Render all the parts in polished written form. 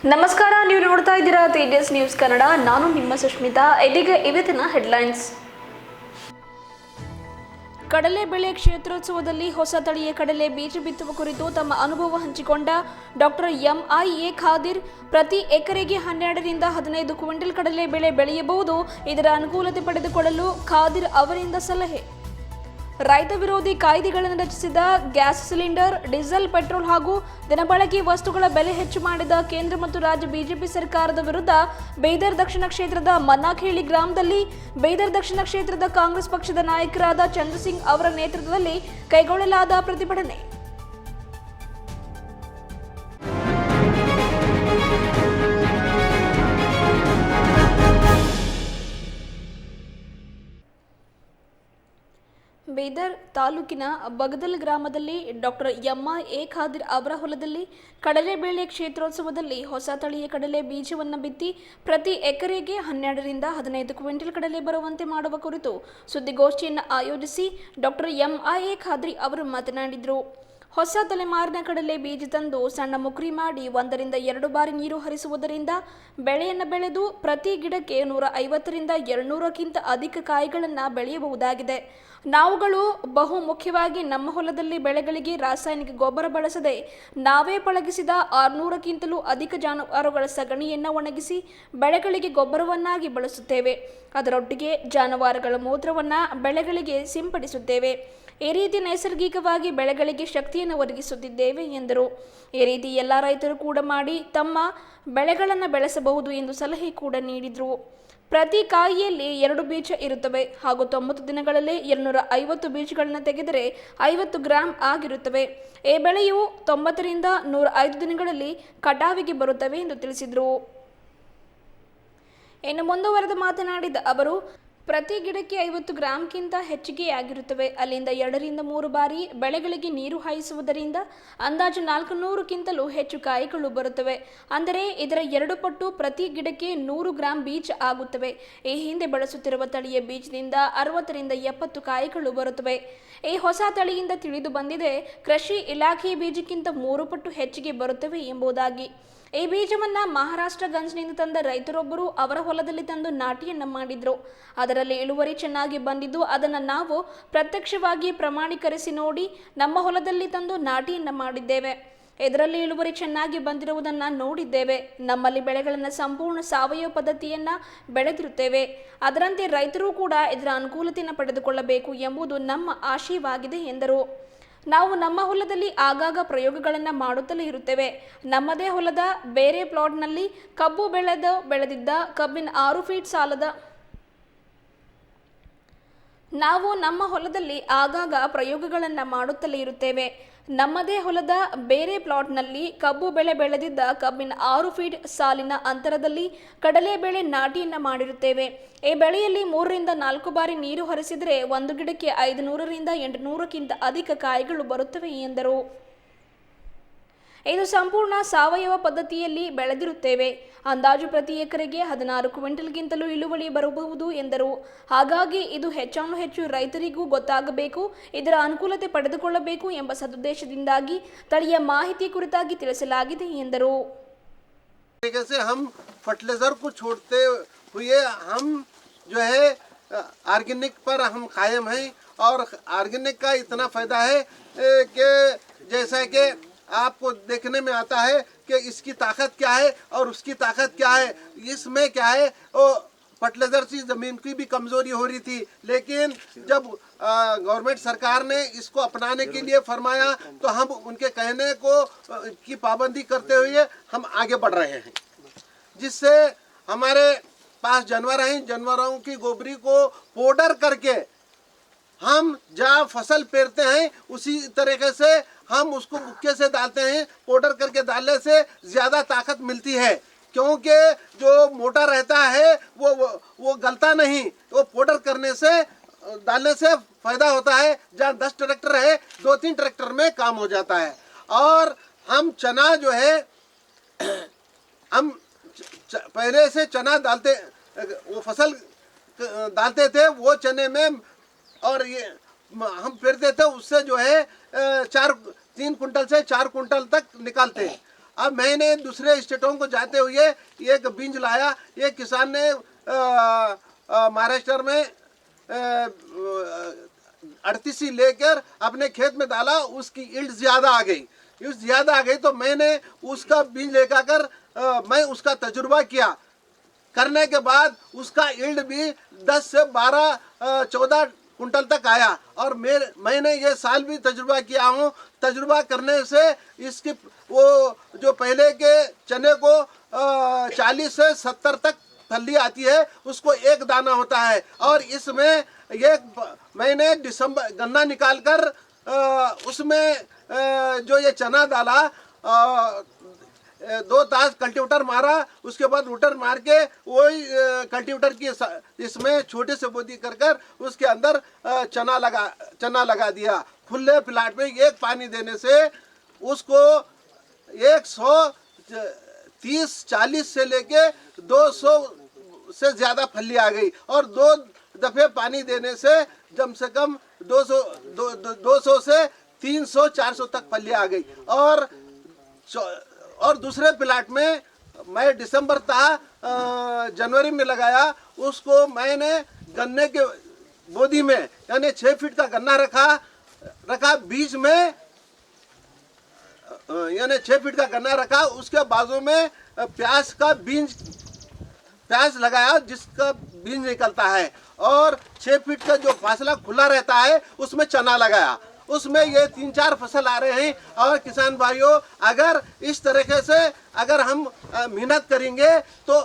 ನಮಸ್ಕಾರ, ನೀವು ನೋಡ್ತಾ ಇದ್ದೀರಾ ತೇಜಸ್ ನ್ಯೂಸ್ ಕನ್ನಡ. ನಾನು ನಿಮ್ಮ ಸುಷ್ಮಿತಾ. ಇದೀಗ ಇವತ್ತಿನ ಹೆಡ್ಲೈನ್ಸ್. ಕಡಲೆ ಬೆಳೆ ಕ್ಷೇತ್ರೋತ್ಸವದಲ್ಲಿ ಹೊಸ ತಳಿಯ ಕಡಲೆ ಬೀಜ ಬಿತ್ತುವ ಕುರಿತು ತಮ್ಮ ಅನುಭವ ಹಂಚಿಕೊಂಡ ಡಾಕ್ಟರ್ ಎಂಐಎ ಖಾದಿರ್, ಪ್ರತಿ ಎಕರೆಗೆ 12 ರಿಂದ 15 ಕ್ವಿಂಟಲ್ ಕಡಲೆ ಬೆಳೆ ಬೆಳೆಯಬಹುದು. ಇದರ ಅನುಕೂಲತೆ ಪಡೆದುಕೊಳ್ಳಲು ಖಾದಿರ್ ಅವರಿಂದ ಸಲಹೆ. ರೈತ ವಿರೋಧಿ ಕಾಯ್ದೆಗಳನ್ನು ರಚಿಸಿದ ಗ್ಯಾಸ್ ಸಿಲಿಂಡರ್, ಡೀಸೆಲ್, ಪೆಟ್ರೋಲ್ ಹಾಗೂ ದಿನಬಳಕೆ ವಸ್ತುಗಳ ಬೆಲೆ ಹೆಚ್ಚು ಮಾಡಿದ ಕೇಂದ್ರ ಮತ್ತು ರಾಜ್ಯ ಬಿಜೆಪಿ ಸರ್ಕಾರದ ವಿರುದ್ಧ ಬೀದರ್ ದಕ್ಷಿಣ ಕ್ಷೇತ್ರದ ಮನ್ನಾಖೇಳಿ ಗ್ರಾಮದಲ್ಲಿ ಬೀದರ್ ದಕ್ಷಿಣ ಕ್ಷೇತ್ರದ ಕಾಂಗ್ರೆಸ್ ಪಕ್ಷದ ನಾಯಕರಾದ ಚಂದ್ರಸಿಂಗ್ ಅವರ ನೇತೃತ್ವದಲ್ಲಿ ಕೈಗೊಳ್ಳಲಾದ ಪ್ರತಿಭಟನೆ. ಬೀದರ್ ತಾಲೂಕಿನ ಬಗದಲ್ ಗ್ರಾಮದಲ್ಲಿ ಡಾಕ್ಟರ್ ಎಂಐಎ ಖಾದಿರ್ ಅವರ ಹೊಲದಲ್ಲಿ ಕಡಲೆ ಬೆಳೆ ಕ್ಷೇತ್ರೋತ್ಸವದಲ್ಲಿ ಹೊಸ ತಳಿಯ ಕಡಲೆ ಬೀಜವನ್ನು ಬಿತ್ತಿ ಪ್ರತಿ ಎಕರೆಗೆ 12 ರಿಂದ 15 ಕ್ವಿಂಟಲ್ ಕಡಲೆ ಬರುವಂತೆ ಮಾಡುವ ಕುರಿತು ಸುದ್ದಿಗೋಷ್ಠಿಯನ್ನು ಆಯೋಜಿಸಿ ಡಾಕ್ಟರ್ ಎಂಐಎ ಖಾದ್ರಿ ಅವರು ಮಾತನಾಡಿದರು. ಹೊಸ ತಲೆಮಾರಿನ ಕಡಲೆ ಬೀಜ ತಂದು ಸಣ್ಣ ಮುಕ್ರಿ ಮಾಡಿ 1 ರಿಂದ 2 ಬಾರಿ ನೀರು ಹರಿಸುವುದರಿಂದ ಬೆಳೆಯನ್ನು ಬೆಳೆದು ಪ್ರತಿ ಗಿಡಕ್ಕೆ 150 ರಿಂದ 200ಕ್ಕಿಂತ ಅಧಿಕ ಕಾಯಿಗಳನ್ನು ಬೆಳೆಯಬಹುದಾಗಿದೆ. ನಾವುಗಳು ಬಹು ಮುಖ್ಯವಾಗಿ ನಮ್ಮ ಹೊಲದಲ್ಲಿ ಬೆಳೆಗಳಿಗೆ ರಾಸಾಯನಿಕ ಗೊಬ್ಬರ ಬಳಸದೆ ನಾವೇ ಪಳಗಿಸಿದ 600ಕ್ಕಿಂತಲೂ ಅಧಿಕ ಜಾನುವಾರುಗಳ ಸಗಣಿಯನ್ನು ಒಣಗಿಸಿ ಬೆಳೆಗಳಿಗೆ ಗೊಬ್ಬರವನ್ನಾಗಿ ಬಳಸುತ್ತೇವೆ. ಅದರೊಟ್ಟಿಗೆ ಜಾನುವಾರುಗಳ ಮೂತ್ರವನ್ನು ಬೆಳೆಗಳಿಗೆ ಸಿಂಪಡಿಸುತ್ತೇವೆ. ಈ ರೀತಿ ನೈಸರ್ಗಿಕವಾಗಿ ಬೆಳೆಗಳಿಗೆ ಶಕ್ತಿಯನ್ನು ಒದಗಿಸುತ್ತಿದ್ದೇವೆ ಎಂದರು. ಈ ರೀತಿ ಎಲ್ಲ ರೈತರು ಕೂಡ ಮಾಡಿ ತಮ್ಮ ಬೆಳೆಗಳನ್ನು ಬೆಳೆಸಬಹುದು ಎಂದು ಸಲಹೆ ಕೂಡ ನೀಡಿದರು. ಪ್ರತಿ ಕಾಯಿಯಲ್ಲಿ 2 ಬೀಜ ಇರುತ್ತವೆ ಹಾಗೂ 90 ದಿನಗಳಲ್ಲಿ 250 ಬೀಜಗಳನ್ನು ತೆಗೆದರೆ 50 ಗ್ರಾಂ ಆಗಿರುತ್ತವೆ. ಈ ಬೆಳೆಯು 90 ರಿಂದ 105 ದಿನಗಳಲ್ಲಿ ಕಟಾವಿಗೆ ಬರುತ್ತವೆ ಎಂದು ತಿಳಿಸಿದರು. ಇನ್ನು ಮುಂದುವರೆದು ಮಾತನಾಡಿದ ಅವರು, ಪ್ರತಿ ಗಿಡಕ್ಕೆ 50 ಗ್ರಾಂಗಿಂತ ಹೆಚ್ಚಿಗೆಯಾಗಿರುತ್ತವೆ. ಅಲ್ಲಿಂದ 2 ರಿಂದ 3 ಬಾರಿ ಬೆಳೆಗಳಿಗೆ ನೀರು ಹಾಯಿಸುವುದರಿಂದ ಅಂದಾಜು 400ಕ್ಕಿಂತಲೂ ಹೆಚ್ಚು ಕಾಯಿಗಳು ಬರುತ್ತವೆ. ಅಂದರೆ ಇದರ 2 ಪಟ್ಟು ಪ್ರತಿ ಗಿಡಕ್ಕೆ 100 ಗ್ರಾಂ ಬೀಜ ಆಗುತ್ತವೆ. ಈ ಹಿಂದೆ ಬಳಸುತ್ತಿರುವ ತಳಿಯ ಬೀಜದಿಂದ 60 ರಿಂದ 70 ಕಾಯಿಗಳು ಬರುತ್ತವೆ. ಈ ಹೊಸ ತಳಿಯಿಂದ ತಿಳಿದು ಬಂದಿದೆ, ಕೃಷಿ ಇಲಾಖೆಯ ಬೀಜಕ್ಕಿಂತ 3 ಪಟ್ಟು ಹೆಚ್ಚಿಗೆ ಬರುತ್ತವೆ ಎಂಬುದಾಗಿ. ಈ ಬೀಜವನ್ನು ಮಹಾರಾಷ್ಟ್ರ ಗಂಜ್ನಿಂದ ತಂದ ರೈತರೊಬ್ಬರು ಅವರ ಹೊಲದಲ್ಲಿ ತಂದು ನಾಟಿಯನ್ನು ಮಾಡಿದ್ರು. ಅದರಲ್ಲಿ ಇಳುವರಿ ಚೆನ್ನಾಗಿ ಬಂದಿದ್ದು ಅದನ್ನು ನಾವು ಪ್ರತ್ಯಕ್ಷವಾಗಿ ಪ್ರಮಾಣೀಕರಿಸಿ ನೋಡಿ ನಮ್ಮ ಹೊಲದಲ್ಲಿ ತಂದು ನಾಟಿಯನ್ನು ಮಾಡಿದ್ದೇವೆ. ಇದರಲ್ಲಿ ಇಳುವರಿ ಚೆನ್ನಾಗಿ ಬಂದಿರುವುದನ್ನು ನೋಡಿದ್ದೇವೆ. ನಮ್ಮಲ್ಲಿ ಬೆಳೆಗಳನ್ನು ಸಂಪೂರ್ಣ ಸಾವಯವ ಪದ್ಧತಿಯನ್ನು ಬೆಳೆದಿರುತ್ತೇವೆ. ಅದರಂತೆ ರೈತರು ಕೂಡ ಇದರ ಅನುಕೂಲತೆಯನ್ನು ಪಡೆದುಕೊಳ್ಳಬೇಕು ಎಂಬುದು ನಮ್ಮ ಆಶಯವಾಗಿದೆ ಎಂದರು. ನಾವು ನಮ್ಮ ಹೊಲದಲ್ಲಿ ಆಗಾಗ ಪ್ರಯೋಗಗಳನ್ನು ಮಾಡುತ್ತಲೇ ಇರುತ್ತೇವೆ. ನಮ್ಮದೇ ಹೊಲದ ಬೇರೆ ಪ್ಲಾಟ್ನಲ್ಲಿ ಕಬ್ಬು ಬೆಳೆದಿದ್ದ ಕಬ್ಬಿನ 6 ಫೀಟ್ ಸಾಲದ ನಾವು ನಮ್ಮ ಹೊಲದಲ್ಲಿ ಆಗಾಗ ಪ್ರಯೋಗಗಳನ್ನು ಮಾಡುತ್ತಲೇ ಇರುತ್ತೇವೆ. ನಮ್ಮದೇ ಹೊಲದ ಬೇರೆ ಪ್ಲಾಟ್ನಲ್ಲಿ ಕಬ್ಬು ಬೆಳೆದಿದ್ದ ಕಬ್ಬಿನ 6 ಫೀಟ್ ಸಾಲಿನ ಅಂತರದಲ್ಲಿ ಕಡಲೆ ಬೆಳೆ ನಾಟಿಯನ್ನು ಮಾಡಿರುತ್ತೇವೆ. ಈ ಬೆಳೆಯಲ್ಲಿ 3 ರಿಂದ 4 ಬಾರಿ ನೀರು ಹರಿಸಿದರೆ ಒಂದು ಗಿಡಕ್ಕೆ 500 ರಿಂದ 800ಕ್ಕಿಂತ ಅಧಿಕ ಕಾಯಿಗಳು ಬರುತ್ತವೆ ಎಂದರು. ಇದು ಸಂಪೂರ್ಣ ಸಾವಯವ ಪದ್ಧತಿಯಲ್ಲಿ ಬೆಳೆದಿರುತ್ತೇವೆ. ಅಂದಾಜು ಪ್ರತಿ ಎಕರೆಗೆ 16 ಕ್ವಿಂಟಲ್ಗಿಂತಲೂ ಇಳುವರಿ ಬರಬಹುದು ಎಂದರು. ಹಾಗಾಗಿ ಇದು ಹೆಚ್ಚಾನುಹೆಚ್ಚು ರೈತರಿಗೂ ಗೊತ್ತಾಗಬೇಕು, ಇದರ ಅನುಕೂಲತೆ ಪಡೆದುಕೊಳ್ಳಬೇಕು ಎಂಬ ಸದುದ್ದೇಶದಿಂದಾಗಿ ತಳಿಯ ಮಾಹಿತಿ ಕುರಿತಾಗಿ ತಿಳಿಸಲಾಗಿದೆ ಎಂದರು. फर्टिलाइजर को छोड़ते हुए हम जो है ऑर्गेनिक पर हम कायम हैं और ऑर्गेनिक का इतना फ़ायदा है कि जैसा कि आपको देखने में आता है कि इसकी ताकत क्या है और उसकी ताकत क्या है. इसमें क्या है, वो फर्टिलाइजर से ज़मीन की भी कमज़ोरी हो रही थी, लेकिन जब गवर्नमेंट सरकार ने इसको अपनाने के लिए फरमाया तो हम उनके कहने को की पाबंदी करते हुए हम आगे बढ़ रहे हैं. जिससे हमारे पास जानवर हैं, जानवरों की गोबरी को पाउडर करके हम जहाँ फसल पेरते हैं उसी तरीके से हम उसको मुक्के से डालते हैं. पाउडर करके डालने से ज़्यादा ताकत मिलती है, क्योंकि जो मोटा रहता है वो गलता नहीं. वो पाउडर करने से डालने से फ़ायदा होता है. जहाँ 10 ट्रैक्टर है 2-3 ट्रैक्टर में काम हो जाता है. और हम चना जो है हम पहले से चना डालते, वो फसल डालते थे, वो चने में और ये हम पेरते थे, उससे जो है 3 कुंटल से 4 कुंटल तक निकालते हैं. अब मैंने दूसरे स्टेटों को जाते हुए एक बीज लाया। एक किसान ने महाराष्ट्र में 38 लेकर अपने खेत में डाला, उसकी यील्ड ज़्यादा आ गई। यील्ड ज़्यादा आ गई तो मैंने उसका बीज लेकर मैं उसका तजुर्बा किया। करने के बाद उसका यील्ड भी 10 से 12 14 कुंटल तक आया। और मैंने ये साल भी तजुर्बा किया हूँ। तजुर्बा करने से इसकी वो जो पहले के चने को 40 से 70 तक फली आती है, उसको एक दाना होता है। और इसमें मैंने दिसंबर गन्ना निकालकर उसमें जो ये चना डाला, 2 तास कल्टीवेटर मारा, उसके बाद रूटर मार के वही कल्टीवेटर की इसमें छोटे से बोदी कर उसके अंदर चना लगा दिया। खुले प्लाट में एक पानी देने से उसको 130-40 से लेके 200 से ज़्यादा फली आ गई। और 2 दफ़े पानी देने से कम से कम 200 से 300-400 तक फली आ गई। और दूसरे प्लाट में मैं दिसंबर था जनवरी में लगाया, उसको मैंने गन्ने के बोदी में यानी 6 फीट का गन्ना रखा बीच में, यानी 6 फीट का गन्ना रखा। उसके बाजू में प्याज लगाया जिसका बीज निकलता है। और 6 फीट का जो फासला खुला रहता है उसमें चना लगाया। उसमें ये 3-4 फसल आ रहे हैं। और किसान भाइयों, अगर इस तरीके से अगर हम मेहनत करेंगे तो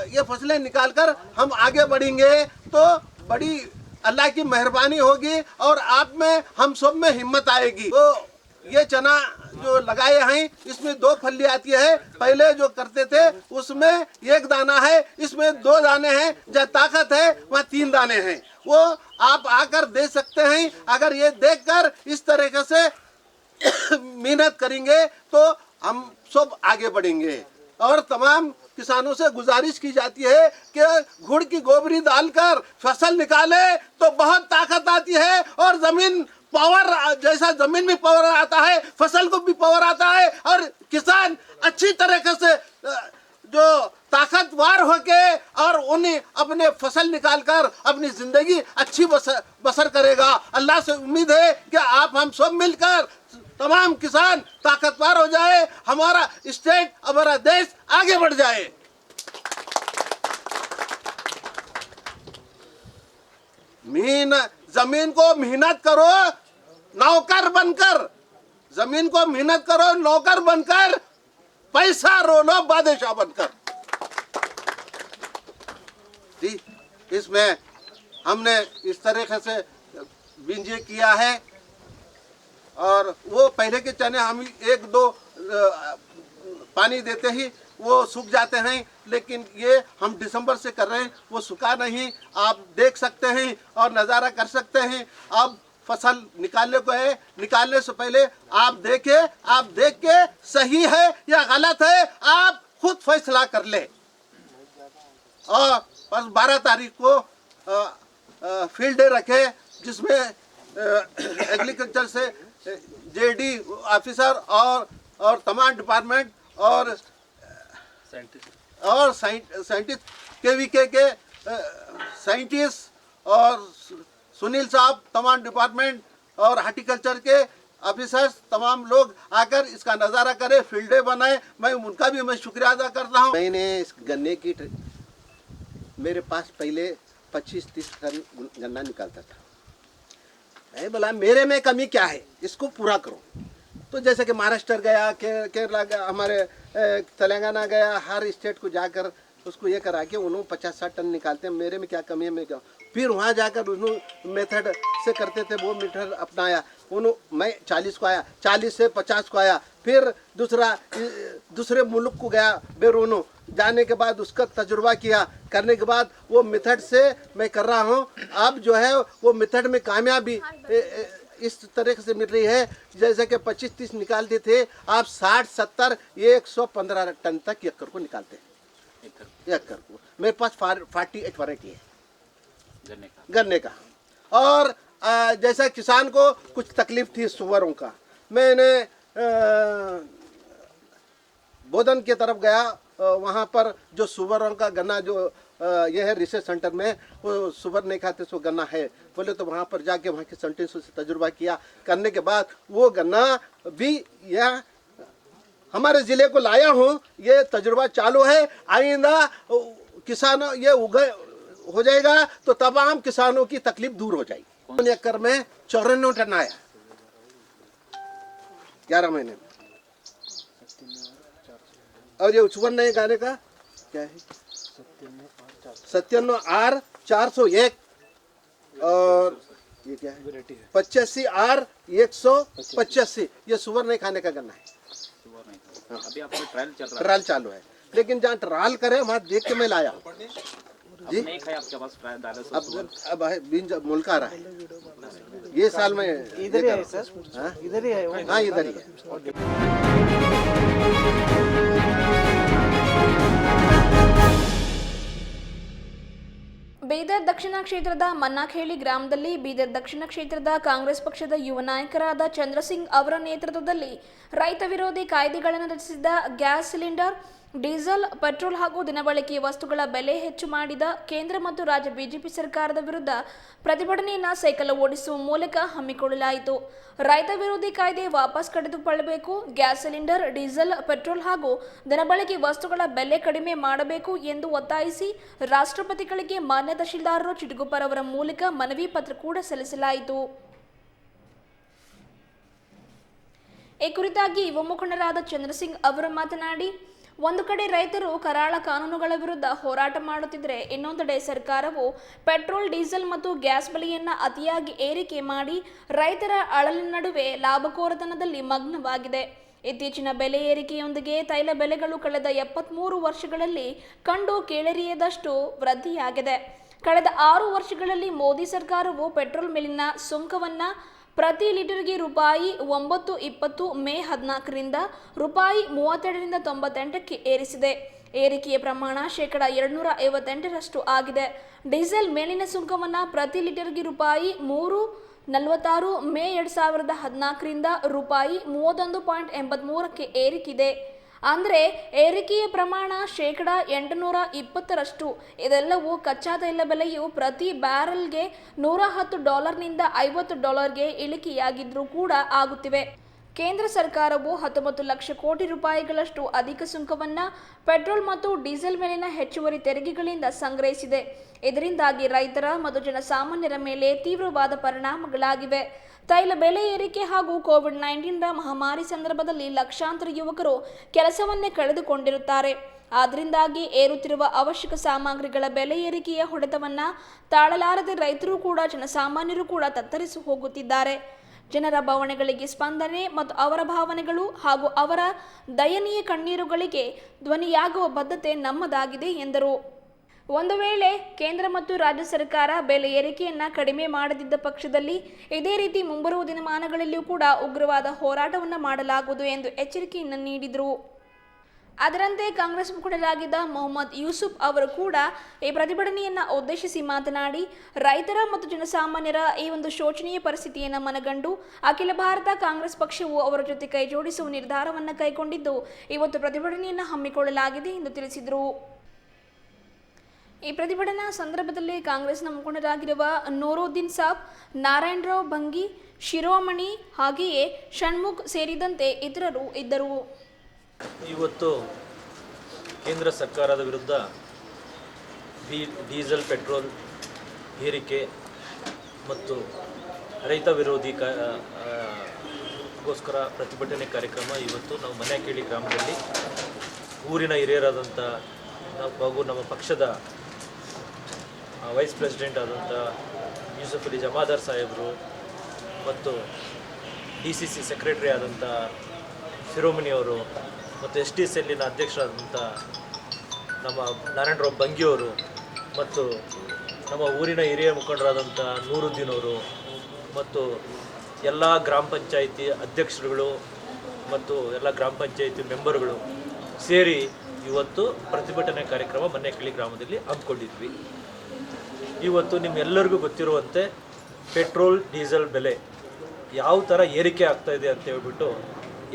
ये फसलें निकालकर हम आगे बढ़ेंगे तो बड़ी अल्लाह की मेहरबानी होगी और आप में हम सब में हिम्मत आएगी। तो ये चना जो लगाए हैं इसमें 2 फली आती है। पहले जो करते थे उसमें 1 दाना है, इसमें 2 दाने हैं। जहाँ ताकत है वहाँ 3 दाने हैं। वो आप आकर दे सकते हैं। अगर ये देखकर इस तरीके से मेहनत करेंगे तो हम सब आगे बढ़ेंगे। और तमाम किसानों से गुजारिश की जाती है कि गुड़ की गोबरी डालकर फसल निकाले तो बहुत ताकत आती है। और जमीन पावर, जैसा जमीन में पावर आता है फसल को भी पावर आता है। और किसान अच्छी तरीके से जो ताकतवर होके और उन्हें अपने फसल निकालकर अपनी जिंदगी अच्छी बसर करेगा। अल्लाह से उम्मीद है कि आप हम सब मिलकर तमाम किसान ताकतवर हो जाए, हमारा स्टेट, हमारा देश आगे बढ़ जाए। जमीन को मेहनत करो नौकर बनकर, जमीन को मेहनत करो नौकर बनकर, पैसा रोलो बादशाह बनकर। जी, इसमें हमने इस तरीके से बीजे किया है। और वो पहले के चने हम 1-2 पानी देते ही वो सूख जाते हैं, लेकिन ये हम दिसंबर से कर रहे हैं, वो सूखा नहीं। आप देख सकते हैं और नज़ारा कर सकते हैं। अब फसल निकालने को है, निकालने से पहले आप देख के सही है या गलत है आप खुद फैसला कर ले। और बस 12 तारीख को फील्ड डे रखे जिसमें एग्रीकल्चर से जेडी ऑफिसर और तमाम डिपार्टमेंट और साइंटिस्ट केवीके के साइंटिस्ट और सुनील साहब, तमाम डिपार्टमेंट और हार्टिकल्चर के ऑफिसर्स, तमाम लोग आकर इसका नज़ारा करें, फील्ड डे बनाए। उनका भी मैं शुक्रिया अदा करता हूँ। मैंने इस गन्ने की मेरे पास पहले 25-30 टन गन्ना निकालता था। मैं बोला मेरे में कमी क्या है, इसको पूरा करो। तो जैसे कि महाराष्ट्र गया, केरला गया, हमारे तेलंगाना गया, हर स्टेट को जाकर उसको ये करा के उन्होंने 50-60 टन निकालते हैं। मेरे में क्या कमी है, मैं क्या। फिर वहाँ जाकर उन्होंने मेथड से करते थे, वो मेथड अपनाया। मैं 40 को आया, 40 से 50 को आया। फिर दूसरे मुल्क को गया, बेरोनो जाने के बाद उसका तजुर्बा किया। करने के बाद वो मेथड से मैं कर रहा हूँ। अब जो है वो मेथड में कामयाबी इस तरीके से मिल रही है जैसे कि 25-30 निकालते थे, आप 60-70 115 टन तक एकड़ को निकालते हैं। एकड़ को मेरे पास 48 वैरायटी है गन्ने का। और जैसा किसान को कुछ तकलीफ थी सुअरों का, मैंने बोधन की तरफ गया, वहाँ पर जो सुअरों का गन्ना जो ये है रिसर्च सेंटर में, वो सुअर नहीं खाते सो गन्ना है बोले, तो वहाँ पर जाके वहाँ के साइंटिस्टों से तजुर्बा किया, करने के बाद वो गन्ना भी यह हमारे ज़िले को लाया हूँ। ये तजुर्बा चालू है, आइंदा किसानों ये उगे हो जाएगा तो तमाम किसानों की तकलीफ दूर हो जाएगी। एकड़ में 94 टन आया 11 महीने में। और ये उच्चवन नए गाने का क्या है 97R401 और ये क्या है 85R185, ये सुअर नहीं खाने का गन्ना है। अभी आपका ट्रायल चालू है, लेकिन जहाँ ट्रायल करे वहाँ देख के मैं लाया जी। नहीं खाया आपके पास ट्रायल डाले अब है बीज मुल्क आ रहा है, ये साल में इधर ही है सर, इधर ही है। हाँ इधर ही है। ಬೀದರ್ ದಕ್ಷಿಣ ಕ್ಷೇತ್ರದ ಮನ್ನಾಖೇಳಿ ಗ್ರಾಮದಲ್ಲಿ ಬೀದರ್ ದಕ್ಷಿಣ ಕ್ಷೇತ್ರದ ಕಾಂಗ್ರೆಸ್ ಪಕ್ಷದ ಯುವ ನಾಯಕರಾದ ಚಂದ್ರಸಿಂಗ್ ಅವರ ನೇತೃತ್ವದಲ್ಲಿ ರೈತ ವಿರೋಧಿ ಕಾಯ್ದೆಗಳನ್ನು ರಚಿಸಿದ ಗ್ಯಾಸ್ ಸಿಲಿಂಡರ್, ಡೀಸೆಲ್, ಪೆಟ್ರೋಲ್ ಹಾಗೂ ದಿನಬಳಕೆಯ ವಸ್ತುಗಳ ಬೆಲೆ ಹೆಚ್ಚು ಮಾಡಿದ ಕೇಂದ್ರ ಮತ್ತು ರಾಜ್ಯ ಬಿಜೆಪಿ ಸರ್ಕಾರದ ವಿರುದ್ಧ ಪ್ರತಿಭಟನೆಯನ್ನು ಸೈಕಲ್ ಓಡಿಸುವ ಮೂಲಕ ಹಮ್ಮಿಕೊಳ್ಳಲಾಯಿತು. ರೈತ ವಿರೋಧಿ ಕಾಯ್ದೆ ವಾಪಸ್ ಕಡಿದುಕೊಳ್ಳಬೇಕು, ಗ್ಯಾಸ್ ಸಿಲಿಂಡರ್, ಡೀಸೆಲ್, ಪೆಟ್ರೋಲ್ ಹಾಗೂ ದಿನಬಳಕೆ ವಸ್ತುಗಳ ಬೆಲೆ ಕಡಿಮೆ ಮಾಡಬೇಕು ಎಂದು ಒತ್ತಾಯಿಸಿ ರಾಷ್ಟ್ರಪತಿಗಳಿಗೆ ಮಾನ್ಯ ತಹಶೀಲ್ದಾರರು ಚಿಟಗುಪ್ಪರ್ ಅವರ ಮೂಲಕ ಮನವಿ ಪತ್ರ ಕೂಡ ಸಲ್ಲಿಸಲಾಯಿತು. ಈ ಕುರಿತಾಗಿ ಯುವ ಮುಖಂಡರಾದ ಚಂದ್ರಸಿಂಗ್ ಅವರು ಮಾತನಾಡಿ, ಒಂದು ಕಡೆ ರೈತರು ಕರಾಳ ಕಾನೂನುಗಳ ವಿರುದ್ಧ ಹೋರಾಟ ಮಾಡುತ್ತಿದ್ದರೆ, ಇನ್ನೊಂದೆಡೆ ಸರ್ಕಾರವು ಪೆಟ್ರೋಲ್, ಡೀಸೆಲ್ ಮತ್ತು ಗ್ಯಾಸ್ ಬೆಲೆಯನ್ನು ಅತಿಯಾಗಿ ಏರಿಕೆ ಮಾಡಿ ರೈತರ ಅಳಲಿನ ನಡುವೆ ಲಾಭಕೋರತನದಲ್ಲಿ ಮಗ್ನವಾಗಿದೆ. ಇತ್ತೀಚಿನ ಬೆಲೆ ಏರಿಕೆಯೊಂದಿಗೆ ತೈಲ ಬೆಲೆಗಳು ಕಳೆದ 73 ವರ್ಷಗಳಲ್ಲಿ ಕಂಡು ಕೇಳರಿಯದಷ್ಟು ವೃದ್ಧಿಯಾಗಿದೆ. ಕಳೆದ 6 ವರ್ಷಗಳಲ್ಲಿ ಮೋದಿ ಸರ್ಕಾರವು ಪೆಟ್ರೋಲ್ ಮೇಲಿನ ಸುಂಕವನ್ನು ಪ್ರತಿ ಲೀಟರ್ಗೆ ರೂಪಾಯಿ 9.20 ಮೇ 14ರಿಂದ ರೂಪಾಯಿ 32ರಿಂದ 98ಕ್ಕೆ ಏರಿಸಿದೆ. ಏರಿಕೆಯ ಪ್ರಮಾಣ ಶೇಕಡಾ 258ರಷ್ಟು ಆಗಿದೆ. ಡೀಸೆಲ್ ಮೇಲಿನ ಸುಂಕವನ್ನು ಪ್ರತಿ ಲೀಟರ್ಗೆ ರೂಪಾಯಿ 3.46 ಮೇ 2014ರಿಂದ ರೂಪಾಯಿ 31.83ಕ್ಕೆ ಏರಿಕಿದೆ. ಅಂದರೆ ಏರಿಕೆಯ ಪ್ರಮಾಣ ಶೇಕಡಾ 820ರಷ್ಟು. ಇದೆಲ್ಲವೂ ಕಚ್ಚಾ ತೈಲ ಬೆಲೆಯು ಪ್ರತಿ ಬ್ಯಾರೆಲ್ಗೆ $110ನಿಂದ $50ಗೆ ಇಳಿಕೆಯಾಗಿದ್ರೂ ಕೂಡ ಆಗುತ್ತಿವೆ. ಕೇಂದ್ರ ಸರ್ಕಾರವು 19 ಲಕ್ಷ ಕೋಟಿ ರೂಪಾಯಿಗಳಷ್ಟು ಅಧಿಕ ಸುಂಕವನ್ನು ಪೆಟ್ರೋಲ್ ಮತ್ತು ಡೀಸೆಲ್ ಮೇಲಿನ ಹೆಚ್ಚುವರಿ ತೆರಿಗೆಗಳಿಂದ ಸಂಗ್ರಹಿಸಿದೆ. ಇದರಿಂದಾಗಿ ರೈತರ ಮತ್ತು ಜನಸಾಮಾನ್ಯರ ಮೇಲೆ ತೀವ್ರವಾದ ಪರಿಣಾಮಗಳಾಗಿವೆ. ತೈಲ ಬೆಲೆ ಏರಿಕೆ ಹಾಗೂ ಕೋವಿಡ್-19 ಮಹಾಮಾರಿ ಸಂದರ್ಭದಲ್ಲಿ ಲಕ್ಷಾಂತರ ಯುವಕರು ಕೆಲಸವನ್ನೇ ಕಳೆದುಕೊಂಡಿರುತ್ತಾರೆ. ಆದ್ದರಿಂದಾಗಿ ಏರುತ್ತಿರುವ ಅವಶ್ಯಕ ಸಾಮಗ್ರಿಗಳ ಬೆಲೆ ಏರಿಕೆಯ ಹೊಡೆತವನ್ನು ತಾಳಲಾರದೆ ರೈತರು ಕೂಡ ಜನಸಾಮಾನ್ಯರು ಕೂಡ ತತ್ತರಿಸಿ ಹೋಗುತ್ತಿದ್ದಾರೆ. ಜನರ ಭಾವನೆಗಳಿಗೆ ಸ್ಪಂದನೆ ಮತ್ತು ಅವರ ಭಾವನೆಗಳು ಹಾಗೂ ಅವರ ದಯನೀಯ ಕಣ್ಣೀರುಗಳಿಗೆ ಧ್ವನಿಯಾಗುವ ಬದ್ಧತೆ ನಮ್ಮದಾಗಿದೆ ಎಂದರು. ಒಂದು ವೇಳೆ ಕೇಂದ್ರ ಮತ್ತು ರಾಜ್ಯ ಸರ್ಕಾರ ಬೆಲೆ ಏರಿಕೆಯನ್ನು ಕಡಿಮೆ ಮಾಡದಿದ್ದ ಪಕ್ಷದಲ್ಲಿ ಇದೇ ರೀತಿ ಮುಂಬರುವ ದಿನಮಾನಗಳಲ್ಲಿಯೂ ಕೂಡ ಉಗ್ರವಾದ ಹೋರಾಟವನ್ನು ಮಾಡಲಾಗುವುದು ಎಂದು ಎಚ್ಚರಿಕೆಯನ್ನು ನೀಡಿದರು. ಅದರಂತೆ ಕಾಂಗ್ರೆಸ್ ಮುಖಂಡರಾಗಿದ್ದ ಮೊಹಮ್ಮದ್ ಯೂಸುಫ್ ಅವರು ಕೂಡ ಈ ಪ್ರತಿಭಟನೆಯನ್ನು ಉದ್ದೇಶಿಸಿ ಮಾತನಾಡಿ, ರೈತರ ಮತ್ತು ಜನಸಾಮಾನ್ಯರ ಈ ಒಂದು ಶೋಚನೀಯ ಪರಿಸ್ಥಿತಿಯನ್ನು ಮನಗಂಡು ಅಖಿಲ ಭಾರತ ಕಾಂಗ್ರೆಸ್ ಪಕ್ಷವು ಅವರ ಜೊತೆ ಕೈ ಜೋಡಿಸುವ ನಿರ್ಧಾರವನ್ನು ಕೈಗೊಂಡಿದ್ದು ಇವತ್ತು ಪ್ರತಿಭಟನೆಯನ್ನು ಹಮ್ಮಿಕೊಳ್ಳಲಾಗಿದೆ ಎಂದು ತಿಳಿಸಿದರು. ಈ ಪ್ರತಿಭಟನಾ ಸಂದರ್ಭದಲ್ಲಿ ಕಾಂಗ್ರೆಸ್ನ ಮುಖಂಡರಾಗಿರುವ ನೂರುದ್ದೀನ್ ಸಾಬ್, ನಾರಾಯಣರಾವ್ ಭಂಗಿ, ಶಿರೋಮಣಿ ಹಾಗೆಯೇ ಷಣ್ಮುಖ್ ಸೇರಿದಂತೆ ಇತರರು ಇದ್ದರು. ಇವತ್ತು ಕೇಂದ್ರ ಸರ್ಕಾರದ ವಿರುದ್ಧ ಡೀಸೆಲ್ ಪೆಟ್ರೋಲ್ ಏರಿಕೆ ಮತ್ತು ರೈತ ವಿರೋಧಿ ಗೋಸ್ಕರ ಪ್ರತಿಭಟನೆ ಕಾರ್ಯಕ್ರಮ ಇವತ್ತು ನಾವು ಮನ್ಯಾಕೇಳಿ ಗ್ರಾಮದಲ್ಲಿ ಊರಿನ ಹಿರಿಯರಾದಂಥ ಹಾಗೂ ನಮ್ಮ ಪಕ್ಷದ ವೈಸ್ ಪ್ರೆಸಿಡೆಂಟ್ ಆದಂಥ ಯೂಸುಫ್ ಅಲಿ ಜಮಾದಾರ್ ಸಾಹೇಬರು ಮತ್ತು DCC ಸೆಕ್ರೆಟರಿ ಆದಂಥ ಶಿರೋಮಣಿಯವರು ಮತ್ತು STCLನ ಅಧ್ಯಕ್ಷರಾದಂಥ ನಮ್ಮ ನಾರಾಯಣರಾವ್ ಭಂಗಿಯವರು ಮತ್ತು ನಮ್ಮ ಊರಿನ ಹಿರಿಯ ಮುಖಂಡರಾದಂಥ ನೂರುದ್ದೀನ್ ಅವರು ಮತ್ತು ಎಲ್ಲ ಗ್ರಾಮ ಪಂಚಾಯಿತಿ ಅಧ್ಯಕ್ಷರುಗಳು ಮತ್ತು ಎಲ್ಲ ಗ್ರಾಮ ಪಂಚಾಯಿತಿ ಮೆಂಬರ್ಗಳು ಸೇರಿ ಇವತ್ತು ಪ್ರತಿಭಟನೆ ಕಾರ್ಯಕ್ರಮ ಮನ್ಯಾಕೇಳಿ ಗ್ರಾಮದಲ್ಲಿ ಹಮ್ಮಿಕೊಂಡಿದ್ವಿ. ಇವತ್ತು ನಿಮ್ಮೆಲ್ಲರಿಗೂ ಗೊತ್ತಿರುವಂತೆ ಪೆಟ್ರೋಲ್ ಡೀಸೆಲ್ ಬೆಲೆ ಯಾವ ಥರ ಏರಿಕೆ ಆಗ್ತಾಯಿದೆ ಅಂತ ಹೇಳ್ಬಿಟ್ಟು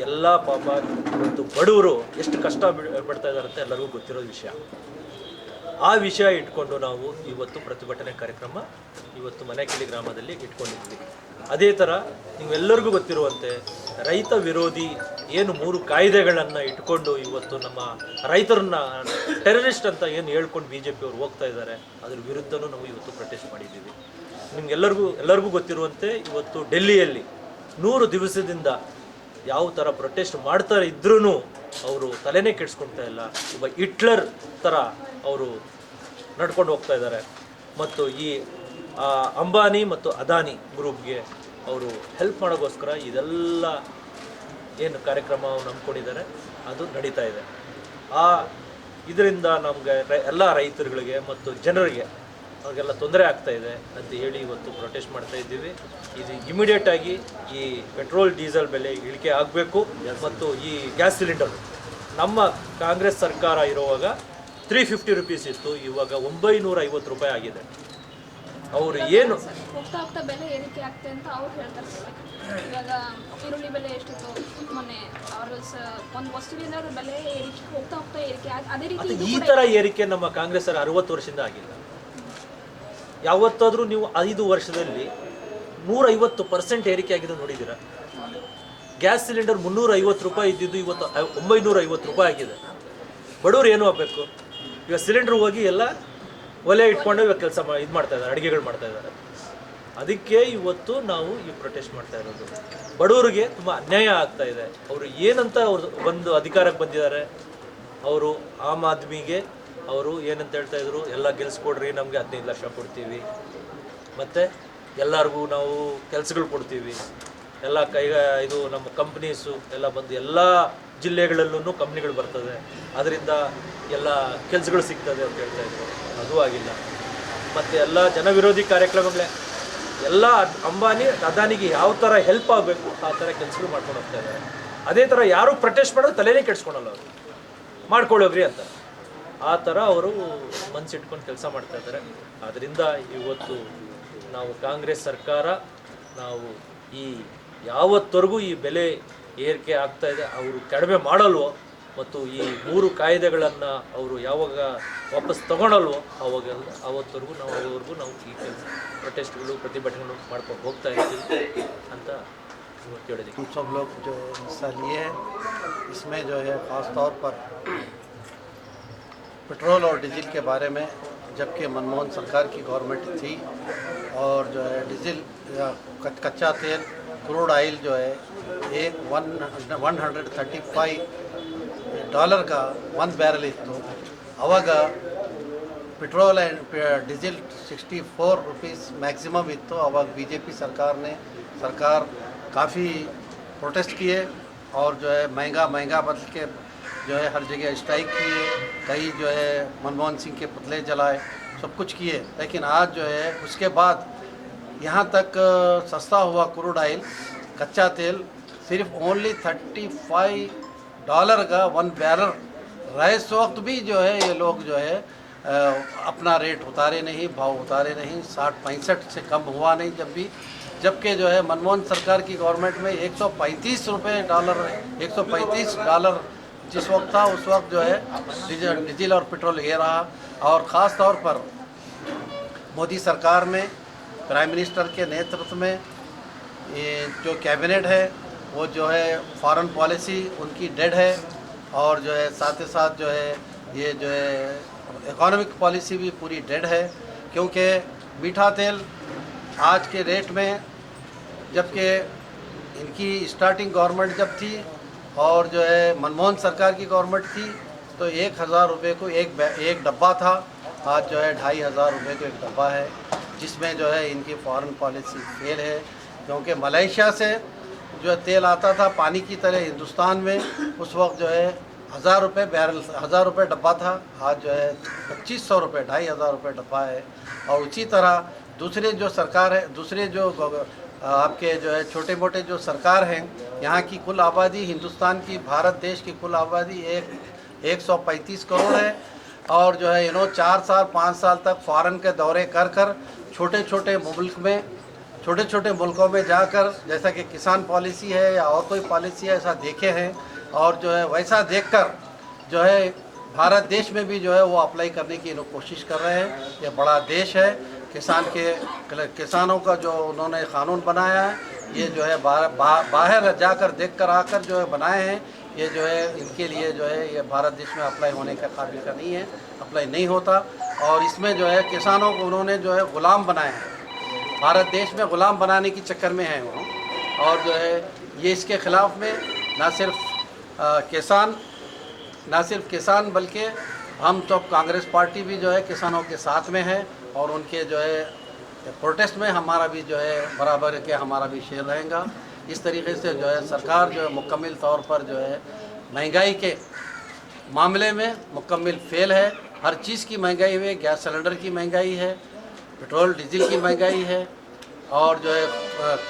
ಎಲ್ಲ ಪಾಪ ಇವತ್ತು ಬಡವರು ಎಷ್ಟು ಕಷ್ಟ ಪಡ್ತಾ ಇದ್ದಾರೆ ಅಂತ ಎಲ್ಲರಿಗೂ ಗೊತ್ತಿರೋ ವಿಷಯ. ಆ ವಿಷಯ ಇಟ್ಕೊಂಡು ನಾವು ಇವತ್ತು ಪ್ರತಿಭಟನೆ ಕಾರ್ಯಕ್ರಮ ಇವತ್ತು ಮನೆಕೆಳಿ ಗ್ರಾಮದಲ್ಲಿ ಇಟ್ಕೊಂಡಿದ್ವಿ. ಅದೇ ಥರ ನೀವೆಲ್ಲರಿಗೂ ಗೊತ್ತಿರುವಂತೆ ರೈತ ವಿರೋಧಿ ಏನು 3 ಕಾಯ್ದೆಗಳನ್ನು ಇಟ್ಕೊಂಡು ಇವತ್ತು ನಮ್ಮ ರೈತರನ್ನ ಟೆರರಿಸ್ಟ್ ಅಂತ ಏನು ಹೇಳ್ಕೊಂಡು BJP ಅವರು ಹೋಗ್ತಾ ಇದ್ದಾರೆ, ಅದ್ರ ವಿರುದ್ಧನೂ ನಾವು ಇವತ್ತು ಪ್ರೊಟೆಸ್ಟ್ ಮಾಡಿದ್ದೀವಿ. ನಿಮ್ಗೆಲ್ಲರಿಗೂ ಗೊತ್ತಿರುವಂತೆ ಇವತ್ತು ಡೆಲ್ಲಿಯಲ್ಲಿ 100 ದಿವಸದಿಂದ ಯಾವ ಥರ ಪ್ರೊಟೆಸ್ಟ್ ಮಾಡ್ತಾ ಇದ್ರೂ ಅವರು ತಲೆನೇ ಕೆಡಿಸ್ಕೊಳ್ತಾ ಇಲ್ಲ. ಒಬ್ಬ ಹಿಟ್ಲರ್ ಥರ ಅವರು ನಡ್ಕೊಂಡು ಹೋಗ್ತಾ ಇದ್ದಾರೆ. ಮತ್ತು ಈ ಅಂಬಾನಿ ಮತ್ತು ಅದಾನಿ ಗ್ರೂಪ್ಗೆ ಅವರು ಹೆಲ್ಪ್ ಮಾಡೋಕ್ಕೋಸ್ಕರ ಇದೆಲ್ಲ ಏನು ಕಾರ್ಯಕ್ರಮ ನಂಬ್ಕೊಂಡಿದ್ದಾರೆ ಅದು ನಡೀತಾ ಇದೆ. ಇದರಿಂದ ನಮಗೆ ಎಲ್ಲ ರೈತರುಗಳಿಗೆ ಮತ್ತು ಜನರಿಗೆ ಅವ್ರಿಗೆಲ್ಲ ತೊಂದರೆ ಆಗ್ತಾ ಇದೆ ಅಂತ ಹೇಳಿ ಇವತ್ತು ಪ್ರೊಟೆಸ್ಟ್ ಮಾಡ್ತಾ ಇದ್ದೀವಿ. ಇದು ಇಮಿಡಿಯೇಟಾಗಿ ಈ ಪೆಟ್ರೋಲ್ ಡೀಸೆಲ್ ಬೆಲೆ ಇಳಿಕೆ ಆಗಬೇಕು. ಮತ್ತು ಈ ಗ್ಯಾಸ್ ಸಿಲಿಂಡರ್ ನಮ್ಮ ಕಾಂಗ್ರೆಸ್ ಸರ್ಕಾರ ಇರುವಾಗ 350 ರುಪೀಸ್ ಇತ್ತು, ಇವಾಗ 950 ರೂಪಾಯಿ ಆಗಿದೆ. ಅವರು ಏನು ಹೋಗ್ತಾ ಬೆಲೆ ಏರಿಕೆ ಆಗ್ತದೆ ಅಂತ ಅವ್ರು ಹೇಳ್ತಾರೆ ಸರ್. ಇವಾಗ ಈರುಳ್ಳಿ ಬೆಲೆ ಎಷ್ಟಿತ್ತು ಮೊನ್ನೆ ಅವರು ಒಂದು ವಸ್ತುವಿನ ಬೆಲೆ ಏರಿಕೆ ಹೋಗ್ತಾ ಏರಿಕೆ ಅದೇ ರೀತಿ ಈ ಥರ ಏರಿಕೆ ನಮ್ಮ ಕಾಂಗ್ರೆಸ್ 60 ವರ್ಷದಿಂದ ಆಗಿಲ್ಲ. ಯಾವತ್ತಾದರೂ ನೀವು 5 ವರ್ಷದಲ್ಲಿ 150% ಏರಿಕೆ ಆಗಿದೆ ನೋಡಿದ್ದೀರಾ? ಗ್ಯಾಸ್ ಸಿಲಿಂಡರ್ 350 ರೂಪಾಯಿ ಇದ್ದಿದ್ದು ಇವತ್ತು 950 ರೂಪಾಯಿ ಆಗಿದೆ. ಬಡವರು ಏನು ಆಗಬೇಕು? ಈಗ ಸಿಲಿಂಡ್ರ್ ಹೋಗಿ ಎಲ್ಲ ಒಲೆ ಇಟ್ಕೊಂಡು ಇವಾಗ ಕೆಲಸ ಇದು ಮಾಡ್ತಾ ಇದ್ದಾರೆ, ಅಡುಗೆಗಳು ಮಾಡ್ತಾ ಇದ್ದಾರೆ. ಅದಕ್ಕೆ ಇವತ್ತು ನಾವು ಈ ಪ್ರೊಟೆಸ್ಟ್ ಮಾಡ್ತಾ ಇರೋದು. ಬಡವರಿಗೆ ತುಂಬ ಅನ್ಯಾಯ ಆಗ್ತಾ ಇದೆ. ಅವರು ಏನಂತ ಅವರು ಒಂದು ಅಧಿಕಾರಕ್ಕೆ ಬಂದಿದ್ದಾರೆ. ಅವರು ಆಮ್ ಆದ್ಮಿಗೆ ಅವರು ಏನಂತ ಹೇಳ್ತಾ ಇದ್ರು, ಎಲ್ಲ ಗೆಲ್ಸ್ಕೊಡ್ರಿ, ನಮಗೆ 15 ಲಕ್ಷ ಕೊಡ್ತೀವಿ, ಮತ್ತು ಎಲ್ಲರಿಗೂ ನಾವು ಕೆಲಸಗಳು ಕೊಡ್ತೀವಿ, ಎಲ್ಲ ಇದು ನಮ್ಮ ಕಂಪ್ನೀಸು ಎಲ್ಲ ಬಂದು ಎಲ್ಲ ಜಿಲ್ಲೆಗಳಲ್ಲೂ ಕಂಪ್ನಿಗಳು ಬರ್ತದೆ, ಅದರಿಂದ ಎಲ್ಲ ಕೆಲಸಗಳು ಸಿಗ್ತದೆ ಅಂತ ಹೇಳ್ತಾ ಇದ್ರು. ಅದು ಆಗಿಲ್ಲ. ಮತ್ತು ಎಲ್ಲ ಜನವಿರೋಧಿ ಕಾರ್ಯಕ್ರಮಗಳೇ ಎಲ್ಲ ಅಂಬಾನಿ ಅದಾನಿಗೆ ಯಾವ ಥರ ಹೆಲ್ಪ್ ಆಗಬೇಕು ಆ ಥರ ಕೆಲಸಗಳು ಮಾಡ್ಕೊಂಡು ಹೋಗ್ತಾ ಇದ್ದಾರೆ. ಅದೇ ಥರ ಯಾರು ಪ್ರೊಟೆಸ್ಟ್ ಮಾಡೋದು ತಲೆನೇ ಕೆಡಿಸ್ಕೊಳಲ್ಲ, ಅವರು ಮಾಡ್ಕೊಳ್ಳೋಗ್ರಿ ಅಂತ ಆ ಥರ ಅವರು ಮನಸ್ಸಿಟ್ಕೊಂಡು ಕೆಲಸ ಮಾಡ್ತಾ ಇದ್ದಾರೆ. ಆದ್ದರಿಂದ ಇವತ್ತು ನಾವು ಕಾಂಗ್ರೆಸ್ ಸರ್ಕಾರ ನಾವು ಈ ಯಾವತ್ತವರೆಗೂ ಈ ಬೆಲೆ ಏರಿಕೆ ಆಗ್ತಾ ಇದೆ ಅವರು ಕಡಿಮೆ ಮಾಡಲ್ವೋ ಮತ್ತು ಈ 3 ಕಾಯ್ದೆಗಳನ್ನು ಅವರು ಯಾವಾಗ ವಾಪಸ್ ತಗೊಳಲ್ವೋ ಅವತ್ತವರೆಗೂ ನಾವು ಈ ಪ್ರೊಟೆಸ್ಟ್ಗಳು ಪ್ರತಿಭಟನೆಗಳು ಮಾಡ್ಕೊಂಡು ಹೋಗ್ತಾ ಇರ್ತೀವಿ ಅಂತ ಹೇಳಿದ್ದೀವಿ. हम सब लोग जो हिस्सा लिए हैं इसमें जो है ख़ास तौर पर पेट्रोल और डीजल के बारे में, जबकि मनमोहन सरकार की गवर्नमेंट थी और जो है डीजल या कच्चा तेल क्रूड ऑयल जो है एक $135 का 1 बैरल इತ್ತು. ಅವಾಗ petrol and diesel 64 rupees maximum इತ್ತು. अवाग बीजेपी सरकार काफ़ी प्रोटेस्ट किए और जो है महंगा बदल के जो है हर जगह स्ट्राइक किए, कई जो है मनमोहन सिंह के पुतले जलाए, सब कुछ किए. लेकिन आज जो है उसके बाद यहाँ तक सस्ता हुआ क्रूड ऑयल कच्चा तेल सिर्फ ओनली $35 का 1 बैरल रहे. इस वक्त भी जो है ये लोग जो है अपना रेट उतारे नहीं, भाव उतारे नहीं, 60-65 से कम हुआ नहीं. जबकि जो है मनमोहन सरकार की गवर्नमेंट में $135 जिस वक्त था उस वक्त जो है डीजल और पेट्रोल ये रहा. और ख़ास तौर पर मोदी सरकार में प्राइम मिनिस्टर के नेतृत्व में ये जो कैबिनेट है वो जो है फॉरेन पॉलिसी उनकी डेड है और जो है साथ ही साथ जो है ये जो है इकोनॉमिक पॉलिसी भी पूरी डेड है. क्योंकि मीठा तेल आज के रेट में, जबकि इनकी स्टार्टिंग गवर्नमेंट जब थी और जो है मनमोहन सरकार की गवर्नमेंट थी तो 1000 रुपये को एक डब्बा था. आज जो है 2500 रुपये को एक डब्बा है, जिसमें जो है इनकी फॉरेन पॉलिसी फेल है. क्योंकि मलेशिया से जो तेल आता था पानी की तरह हिंदुस्तान में, उस वक्त जो है 1000 रुपये बैरल, 1000 रुपये डब्बा था. आज जो है 2500 रुपये, 2500 रुपये डब्बा है. और उसी तरह दूसरे जो सरकार है, दूसरे जो आपके जो है छोटे मोटे जो सरकार हैं, यहाँ की कुल आबादी हिंदुस्तान की, भारत देश की कुल आबादी 135 करोड़ है. और जो है 4 साल 5 साल तक फ़ॉरेन के दौरे कर छोटे छोटे मुल्क में छोटे छोटे मुल्कों में जाकर जैसा कि किसान पॉलिसी है या और कोई पॉलिसी है ऐसा देखे हैं, और जो है वैसा देखकर जो है भारत देश में भी जो है वो अप्लाई करने की लोग कोशिश कर रहे हैं। ये बड़ा देश है, किसानों का जो उन्होंने कानून बनाया है ये जो है बाहर जाकर देख कर आकर जो है बनाए हैं। ये जो है इनके लिए जो है ये भारत देश में अप्लाई होने का काबिल का नहीं है, अप्लाई नहीं होता। और इसमें जो है किसानों को उन्होंने जो है ग़ुलाम बनाया है, भारत देश में ग़ुलाम बनाने के चक्कर में है वो। और जो है ये इसके ख़िलाफ़ में ना सिर्फ किसान बल्कि हम तो कांग्रेस पार्टी भी जो है किसानों के साथ में है, और उनके जो है प्रोटेस्ट में हमारा भी जो है बराबर के हमारा भी शेयर रहेगा। इस तरीके से जो है सरकार जो है मुकम्मल तौर पर जो है महंगाई के मामले में मुकम्मल फेल है। हर चीज़ की महंगाई हुई, गैस सिलेंडर की महंगाई है, पेट्रोल डीजल की महंगाई है, और जो है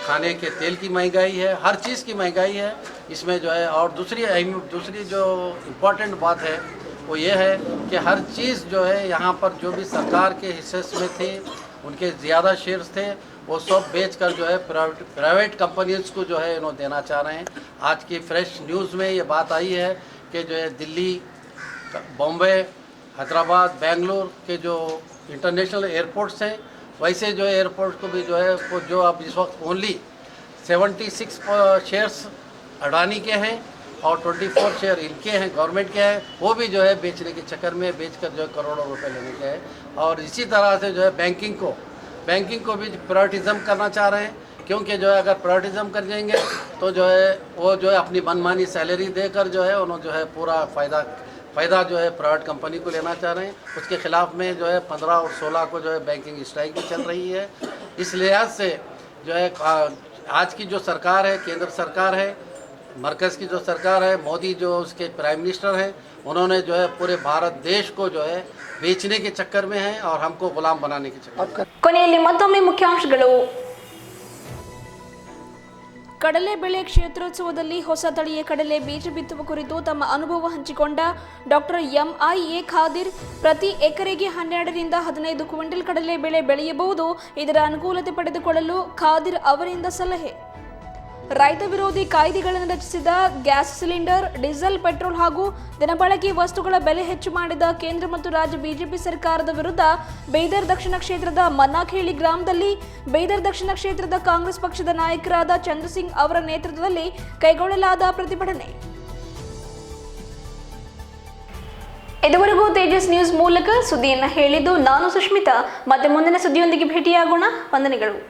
खाने के तेल की महंगाई है, हर चीज़ की महंगाई है इसमें जो है। और दूसरी जो इम्पोर्टेंट बात है वो ये है कि हर चीज़ जो है यहाँ पर जो भी सरकार के हिस्से में थे, उनके ज़्यादा शेयर्स थे, वो सब बेचकर जो है प्राइवेट कंपनीज को जो है इन्होंने देना चाह रहे हैं। आज की फ्रेश न्यूज़ में ये बात आई है कि जो है दिल्ली, बॉम्बे, हैदराबाद, बेंगलुरु के जो इंटरनेशनल एयरपोर्ट्स हैं, वैसे जो एयरपोर्ट को भी जो है वो जो अब इस वक्त ओनली 76 शेयर्स अडानी के हैं और 24 शेयर इनके हैं, गवर्नमेंट के हैं, वो भी जो है बेचने के चक्कर में बेचकर जो है करोड़ों रुपए लेने के हैं। और इसी तरह से जो है बैंकिंग को भी प्राइवेटिज़म करना चाह रहे हैं, क्योंकि जो है अगर प्राइवेटिज़म कर जाएंगे तो जो है वो जो है अपनी मनमानी सैलरी देकर जो है उन्होंने जो है पूरा फ़ायदा जो है प्राइवेट कंपनी को लेना चाह रहे हैं। उसके ख़िलाफ़ में जो है 15 और 16 को जो है बैंकिंग स्ट्राइक भी चल रही है। इस लिहाज से जो है आज की जो सरकार है, केंद्र सरकार है, मरकज़ की जो सरकार है, मोदी जो उसके प्राइम मिनिस्टर हैं, उन्होंने जो है पूरे भारत देश को जो है बेचने के चक्कर में है और हमको गुलाम बनाने के चक्कर में। ಕೊನೆಯಲ್ಲಿ ಮತ್ತೊಮ್ಮೆ ಮುಖ್ಯಾಂಶಗಳು. ಕಡಲೆ ಬೆಳೆ ಕ್ಷೇತ್ರೋತ್ಸವದಲ್ಲಿ ಹೊಸ ತಳಿಯ ಕಡಲೆ ಬೀಜ ಬಿತ್ತುವ ಕುರಿತು ತಮ್ಮ ಅನುಭವ ಹಂಚಿಕೊಂಡ ಡಾಕ್ಟರ್ MIA ಖಾದಿರ್, ಪ್ರತಿ ಎಕರೆಗೆ 12 ರಿಂದ 15 ಕ್ವಿಂಟಲ್ ಕಡಲೆ ಬೆಳೆ ಬೆಳೆಯಬಹುದು. ಇದರ ಅನುಕೂಲತೆ ಪಡೆದುಕೊಳ್ಳಲು ಖಾದಿರ್ ಅವರಿಂದ ಸಲಹೆ. ರೈತ ವಿರೋಧಿ ಕಾಯ್ದೆಗಳನ್ನು ರಚಿಸಿದ ಗ್ಯಾಸ್ ಸಿಲಿಂಡರ್, ಡೀಸೆಲ್, ಪೆಟ್ರೋಲ್ ಹಾಗೂ ದಿನಬಳಕೆ ವಸ್ತುಗಳ ಬೆಲೆ ಹೆಚ್ಚು ಮಾಡಿದ ಕೇಂದ್ರ ಮತ್ತು ರಾಜ್ಯ ಬಿಜೆಪಿ ಸರ್ಕಾರದ ವಿರುದ್ಧ ಬೀದರ್ ದಕ್ಷಿಣ ಕ್ಷೇತ್ರದ ಮನ್ನಾಖೇಳಿ ಗ್ರಾಮದಲ್ಲಿ ಬೀದರ್ ದಕ್ಷಿಣ ಕ್ಷೇತ್ರದ ಕಾಂಗ್ರೆಸ್ ಪಕ್ಷದ ನಾಯಕರಾದ ಚಂದ್ರಸಿಂಗ್ ಅವರ ನೇತೃತ್ವದಲ್ಲಿ ಕೈಗೊಳ್ಳಲಾದ ಪ್ರತಿಭಟನೆ. ಇದುವರೆಗೂ ತೇಜಸ್ ನ್ಯೂಸ್ ಮೂಲಕ ಸುದ್ದಿಯನ್ನು ಹೇಳಿದ್ದು ನಾನು ಸುಷ್ಮಿತಾ. ಮತ್ತೆ ಮುಂದಿನ ಸುದ್ದಿಯೊಂದಿಗೆ ಭೇಟಿಯಾಗೋಣ. ವಂದನೆಗಳು.